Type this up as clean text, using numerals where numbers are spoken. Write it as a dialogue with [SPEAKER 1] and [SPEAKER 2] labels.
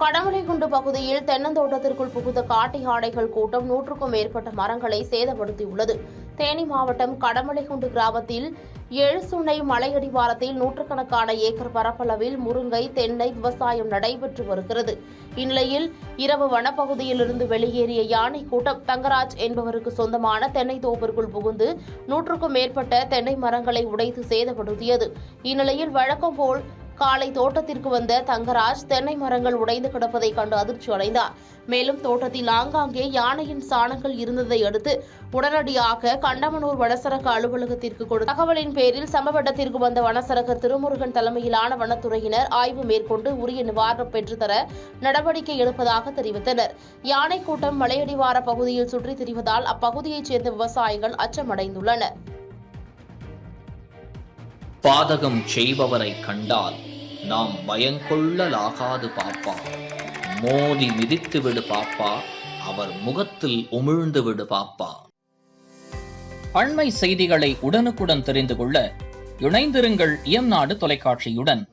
[SPEAKER 1] கடமலைக்குண்டு பகுதியில் தென்னந்தோட்டத்திற்குள் புகுந்த காட்டு யானைகள் கூட்டம் 100க்கும் மேற்பட்ட மரங்களை சேதப்படுத்தியுள்ளது. தேனி மாவட்டம் கடமலைக்குண்டு கிராமத்தில் எழுசுனை மலையடிவாரத்தில் நூற்றுக்கணக்கான ஏக்கர் பரப்பளவில் முருங்கை, தென்னை விவசாயம் நடைபெற்று வருகிறது. இந்நிலையில் இரவு வனப்பகுதியிலிருந்து வெளியேறிய யானை கூட்டம் தங்கராஜ் என்பவருக்கு சொந்தமான தென்னை தோப்பிற்குள் புகுந்து 100க்கும் மேற்பட்ட தென்னை மரங்களை உடைத்து சேதப்படுத்தியது. இந்நிலையில் வழக்கம் போல் காலை தோட்டத்திற்கு வந்த தங்கராஜ் தென்னை மரங்கள் உடைந்து கிடப்பதை கண்டு அதிர்ச்சி அடைந்தார். மேலும் தோட்டத்தில் ஆங்காங்கே யானையின் சாணங்கள் இருந்ததை அடுத்து உடனடியாக கண்டமனூர் வனச்சரக அலுவலகத்திற்கு கொடுத்த தகவலின் பேரில் சம்பவ இடத்திற்கு வந்த வனச்சரகர் திருமுருகன் தலைமையிலான வனத்துறையினர் ஆய்வு மேற்கொண்டு உரிய நிவாரணம் பெற்றுத்தர நடவடிக்கை எடுப்பதாக தெரிவித்தனர். யானை கூட்டம் மலையடிவார பகுதியில் சுற்றித் திரிவதால் அப்பகுதியைச் சேர்ந்த விவசாயிகள் அச்சமடைந்துள்ளனர்.
[SPEAKER 2] பாதகம் செய்பவரை கண்டால் நாம் பயங்கொள்ளலாகாது பாப்பா. மோதி மிதித்து விடு பாப்பா, அவர் முகத்தில் உமிழ்ந்து விடு பாப்பா. அண்மை செய்திகளை உடனுக்குடன் தெரிந்து கொள்ள இணைந்திருங்கள் இயம்நாடு தொலைக்காட்சியுடன்.